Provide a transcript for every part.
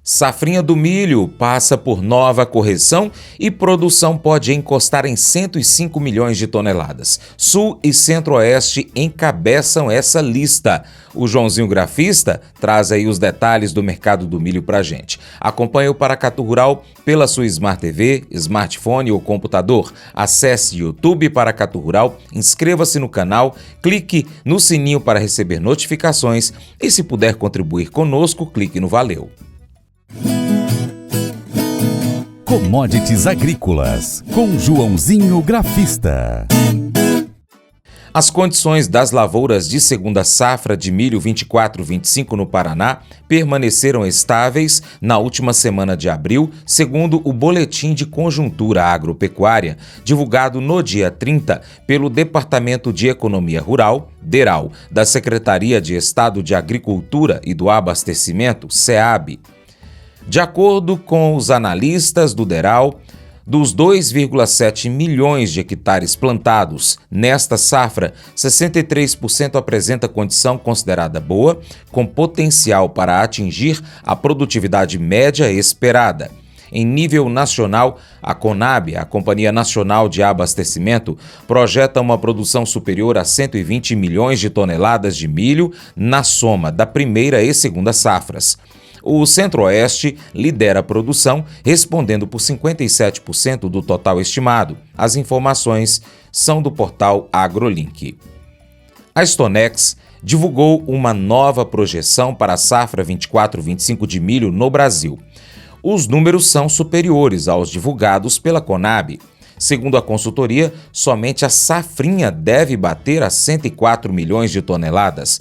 Safrinha do milho passa por nova correção e produção pode encostar em 105 milhões de toneladas. Sul e Centro-Oeste encabeçam essa lista. O Joãozinho Grafista traz aí os detalhes do mercado do milho pra gente. Acompanhe o Paracatu Rural pela sua Smart TV, smartphone ou computador. Acesse YouTube Paracatu Rural, inscreva-se no canal, clique no sininho para receber notificações e, se puder contribuir conosco, clique no Valeu. Commodities Agrícolas, com Joãozinho Grafista. As condições das lavouras de segunda safra de milho 24-25 no Paraná permaneceram estáveis na última semana de abril, segundo o Boletim de Conjuntura Agropecuária, divulgado no dia 30 pelo Departamento de Economia Rural, DERAL, da Secretaria de Estado de Agricultura e do Abastecimento, SEAB. De acordo com os analistas do DERAL, dos 2,7 milhões de hectares plantados nesta safra, 63% apresenta condição considerada boa, com potencial para atingir a produtividade média esperada. Em nível nacional, a CONAB, a Companhia Nacional de Abastecimento, projeta uma produção superior a 120 milhões de toneladas de milho na soma da primeira e segunda safras. O Centro-Oeste lidera a produção, respondendo por 57% do total estimado. As informações são do portal AgroLink. A Stonex divulgou uma nova projeção para a safra 24-25 de milho no Brasil. Os números são superiores aos divulgados pela CONAB. Segundo a consultoria, somente a safrinha deve bater a 104 milhões de toneladas.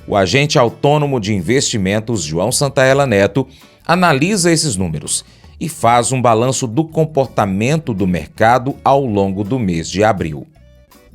O agente autônomo de investimentos, João Santaella Neto, analisa esses números e faz um balanço do comportamento do mercado ao longo do mês de abril.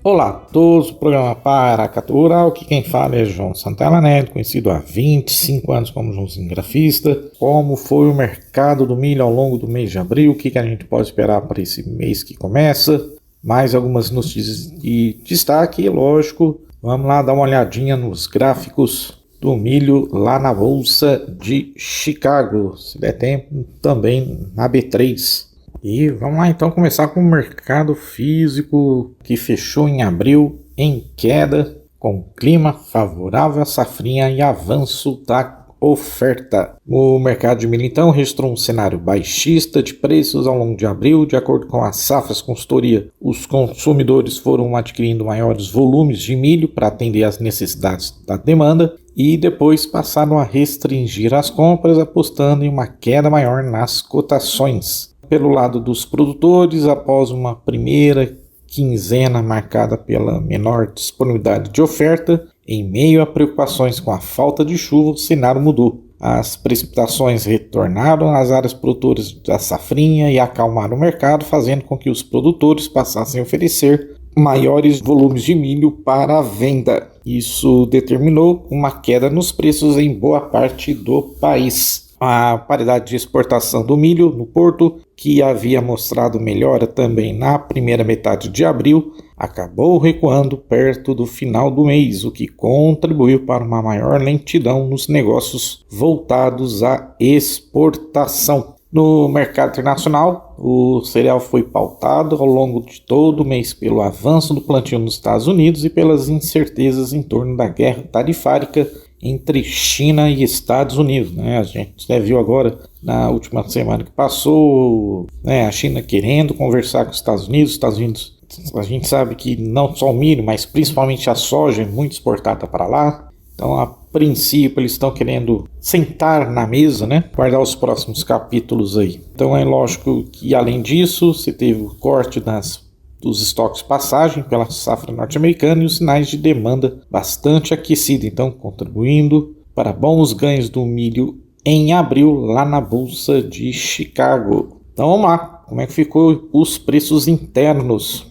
Olá a todos, o programa Paracatu Rural, que quem fala é João Santaella Neto, conhecido há 25 anos como Joãozinho Grafista. Como foi o mercado do milho ao longo do mês de abril, o que a gente pode esperar para esse mês que começa? Mais algumas notícias de destaque, lógico. Vamos lá dar uma olhadinha nos gráficos do milho lá na Bolsa de Chicago, se der tempo, também na B3. E vamos lá então começar com o mercado físico, que fechou em abril em queda, com clima favorável à safrinha e avanço da oferta. O mercado de milho então registrou um cenário baixista de preços ao longo de abril. De acordo com a Safras Consultoria, os consumidores foram adquirindo maiores volumes de milho para atender às necessidades da demanda e depois passaram a restringir as compras, apostando em uma queda maior nas cotações. Pelo lado dos produtores, após uma primeira quinzena marcada pela menor disponibilidade de oferta, em meio a preocupações com a falta de chuva, o cenário mudou. As precipitações retornaram às áreas produtoras da safrinha e acalmaram o mercado, fazendo com que os produtores passassem a oferecer maiores volumes de milho para a venda. Isso determinou uma queda nos preços em boa parte do país. A paridade de exportação do milho no porto, que havia mostrado melhora também na primeira metade de abril, acabou recuando perto do final do mês, o que contribuiu para uma maior lentidão nos negócios voltados à exportação. No mercado internacional, o cereal foi pautado ao longo de todo o mês pelo avanço do plantio nos Estados Unidos e pelas incertezas em torno da guerra tarifária entre China e Estados Unidos. A gente viu agora, na última semana que passou, a China querendo conversar com os Estados Unidos. A gente sabe que não só o milho, mas principalmente a soja é muito exportada para lá. Então, a princípio, eles estão querendo sentar na mesa, guardar os próximos capítulos aí. Então, é lógico que, além disso, você teve o corte dos estoques de passagem pela safra norte-americana e os sinais de demanda bastante aquecida, então contribuindo para bons ganhos do milho em abril lá na Bolsa de Chicago. Então vamos lá, como é que ficou os preços internos?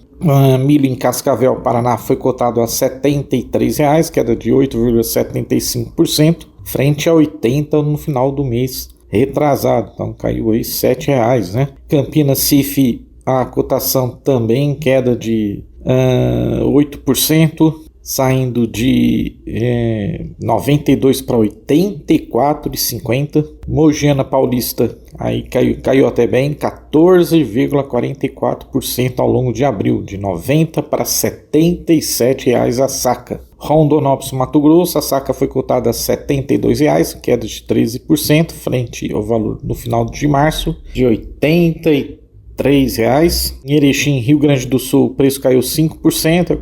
Milho em Cascavel, Paraná, foi cotado a R$ 73,00, queda de 8,75%, frente a R$ 80,00 no final do mês retrasado, então caiu aí R$ 7,00, Campinas, CIF, a cotação também queda de 8%, saindo de 92 para 84,50. Mogiana Paulista aí caiu até bem, 14,44% ao longo de abril, de R$ 90 para R$ 77 a saca. Rondonópolis, Mato Grosso, a saca foi cotada a R$ 72, queda de 13%, frente ao valor no final de março, de R$ 83. Em Erechim, Rio Grande do Sul, o preço caiu 5%,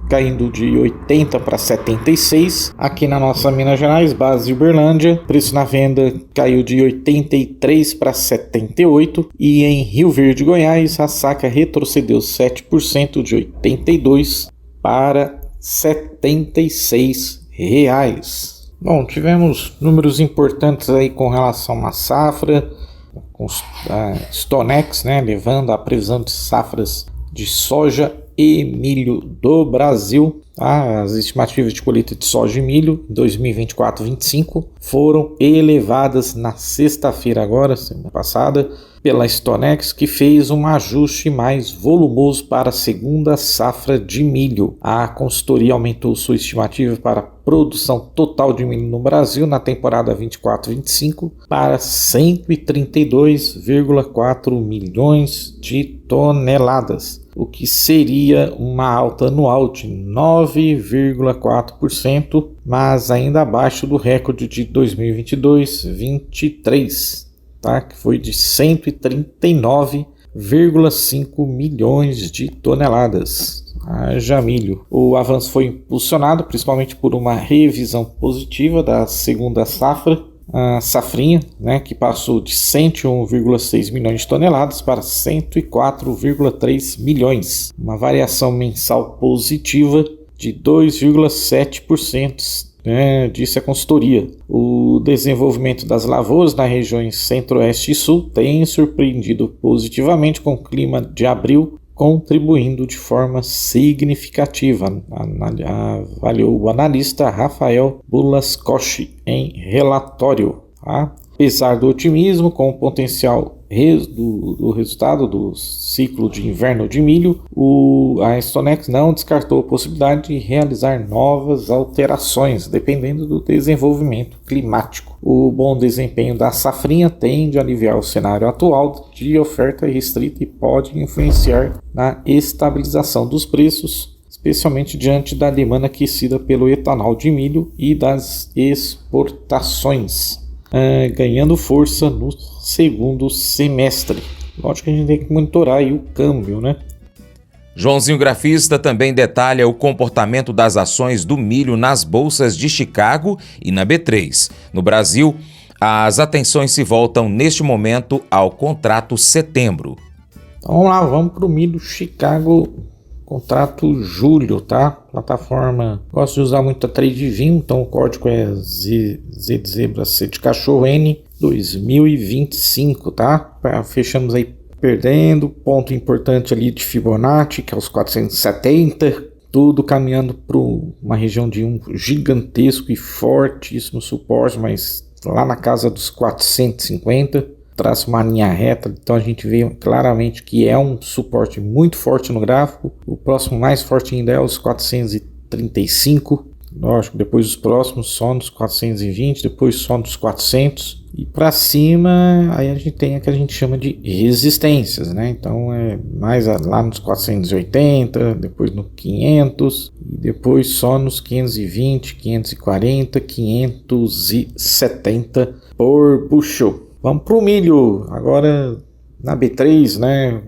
caindo de 80 para 76. Aqui na nossa Minas Gerais, base de Uberlândia, preço na venda caiu de 83 para 78. E em Rio Verde, Goiás, a saca retrocedeu 7%, de 82 para 76 reais. Bom, tivemos números importantes aí com relação à safra, com a Stonex, né, levando a previsão de safras de soja e milho do Brasil. As estimativas de colheita de soja e milho em 2024-25 foram elevadas na sexta-feira agora, semana passada, pela Stonex, que fez um ajuste mais volumoso para a segunda safra de milho. A consultoria aumentou sua estimativa para a produção total de milho no Brasil na temporada 24-25 para 132,4 milhões de toneladas, o que seria uma alta anual de 9,4%, mas ainda abaixo do recorde de 2022-23. Que foi de 139,5 milhões de toneladas. Haja milho. O avanço foi impulsionado principalmente por uma revisão positiva da segunda safra, a safrinha, né, que passou de 101,6 milhões de toneladas para 104,3 milhões. Uma variação mensal positiva de 2,7%. Disse a consultoria. O desenvolvimento das lavouras nas regiões centro-oeste e sul tem surpreendido positivamente com o clima de abril, contribuindo de forma significativa, avaliou o analista Rafael Bulascochi em relatório. Apesar do otimismo com o potencial do resultado do ciclo de inverno de milho, a Stonex não descartou a possibilidade de realizar novas alterações, dependendo do desenvolvimento climático. O bom desempenho da safrinha tende a aliviar o cenário atual de oferta restrita e pode influenciar na estabilização dos preços, especialmente diante da demanda aquecida pelo etanol de milho e das exportações, ganhando força no segundo semestre. Lógico que a gente tem que monitorar aí o câmbio, né? Joãozinho Grafista também detalha o comportamento das ações do milho nas bolsas de Chicago e na B3. No Brasil, as atenções se voltam neste momento ao contrato setembro. Então vamos lá, vamos para o milho Chicago, contrato julho, tá? Plataforma, gosto de usar muito a TradeView, então o código é Z de zebra, C de cachorro, N 2025, tá? Fechamos aí perdendo, ponto importante ali de Fibonacci, que é os 470, tudo caminhando para uma região de um gigantesco e fortíssimo suporte, mas lá na casa dos 450, traça uma linha reta, então a gente vê claramente que é um suporte muito forte no gráfico. O próximo mais forte ainda é os 435, lógico, depois os próximos só nos 420, depois só nos 400, e para cima aí a gente tem a que a gente chama de resistências, né? Então é mais lá nos 480, depois no 500 e depois só nos 520, 540, 570 por bushel. Vamos para o milho agora na B3, né?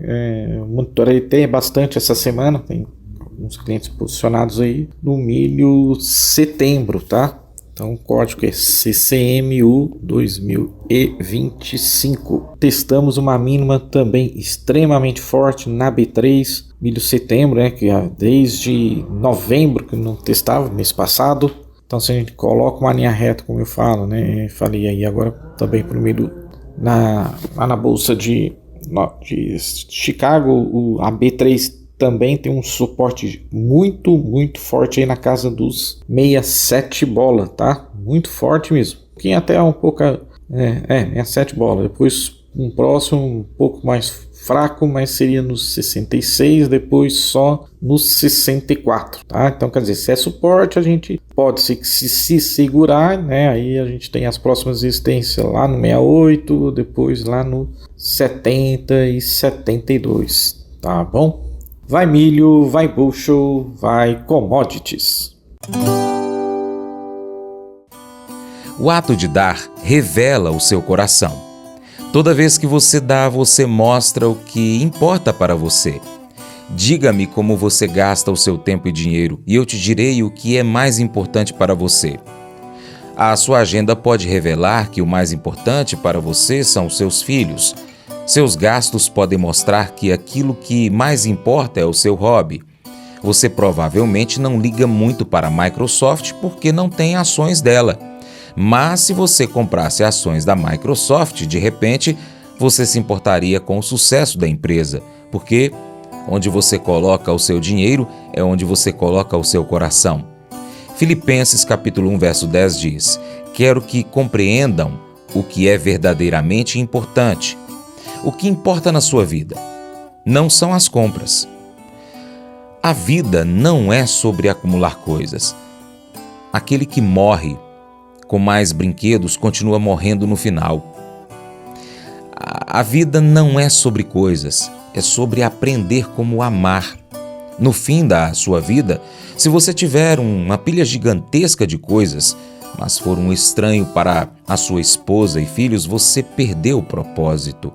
Monitorei até bastante essa semana, tem alguns clientes posicionados aí no milho setembro, tá? Então o código é CCMU 2025. Testamos uma mínima também extremamente forte na B3, milho setembro, né? Que desde novembro que não testava, mês passado. Então se a gente coloca uma linha reta, como eu falo, né? Falei aí agora também para o milho lá na bolsa de Chicago, a B3 também tem um suporte muito forte aí na casa dos 67 bola, tá? Muito forte mesmo. Quem até um pouco 67 bola. Depois um próximo um pouco mais fraco, mas seria nos 66, depois só nos 64, tá? Então, quer dizer, se é suporte, a gente pode se segurar, né? Aí a gente tem as próximas resistências lá no 68, depois lá no 70 e 72, tá bom? Vai milho, vai bushel, vai commodities. O ato de dar revela o seu coração. Toda vez que você dá, você mostra o que importa para você. Diga-me como você gasta o seu tempo e dinheiro, e eu te direi o que é mais importante para você. A sua agenda pode revelar que o mais importante para você são os seus filhos. Seus gastos podem mostrar que aquilo que mais importa é o seu hobby. Você provavelmente não liga muito para a Microsoft porque não tem ações dela. Mas se você comprasse ações da Microsoft, de repente, você se importaria com o sucesso da empresa, porque onde você coloca o seu dinheiro é onde você coloca o seu coração. Filipenses capítulo 1, verso 10 diz: quero que compreendam o que é verdadeiramente importante. O que importa na sua vida não são as compras. A vida não é sobre acumular coisas. Aquele que morre com mais brinquedos continua morrendo no final. A vida não é sobre coisas, é sobre aprender como amar. No fim da sua vida, se você tiver uma pilha gigantesca de coisas, mas for um estranho para a sua esposa e filhos, você perdeu o propósito.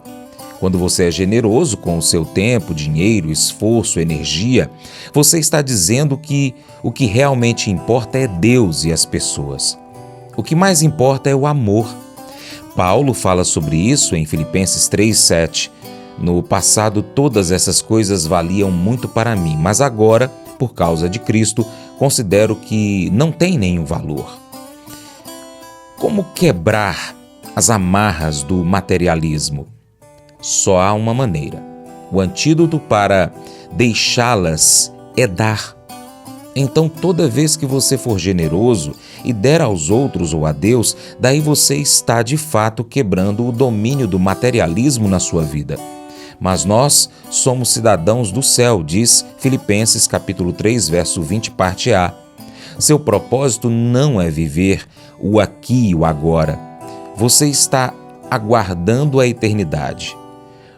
Quando você é generoso com o seu tempo, dinheiro, esforço, energia, você está dizendo que o que realmente importa é Deus e as pessoas. O que mais importa é o amor. Paulo fala sobre isso em Filipenses 3:7. No passado, todas essas coisas valiam muito para mim, mas agora, por causa de Cristo, considero que não tem nenhum valor. Como quebrar as amarras do materialismo? Só há uma maneira. O antídoto para deixá-las é dar. Então, toda vez que você for generoso e der aos outros ou a Deus, daí você está de fato quebrando o domínio do materialismo na sua vida. Mas nós somos cidadãos do céu, diz Filipenses capítulo 3, verso 20, parte A. Seu propósito não é viver o aqui e o agora. Você está aguardando a eternidade.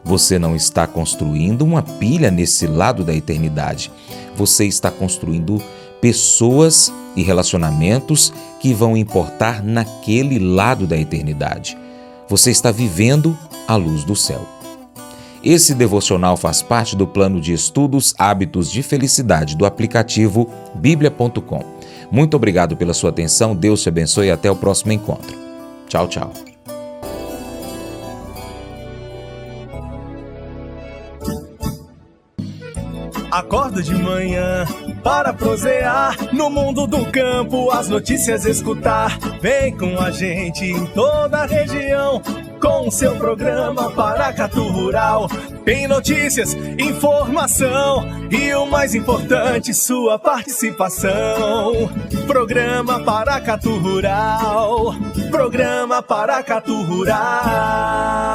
Você não está construindo uma pilha nesse lado da eternidade. Você está construindo pessoas e relacionamentos que vão importar naquele lado da eternidade. Você está vivendo à luz do céu. Esse devocional faz parte do plano de estudos Hábitos de Felicidade do aplicativo bíblia.com. Muito obrigado pela sua atenção, Deus te abençoe e até o próximo encontro. Tchau, tchau. Acordo de manhã para prosear no mundo do campo, as notícias escutar. Vem com a gente em toda a região com o seu programa Paracatu Rural. Tem notícias, informação e o mais importante, sua participação. Programa Paracatu Rural. Programa Paracatu Rural.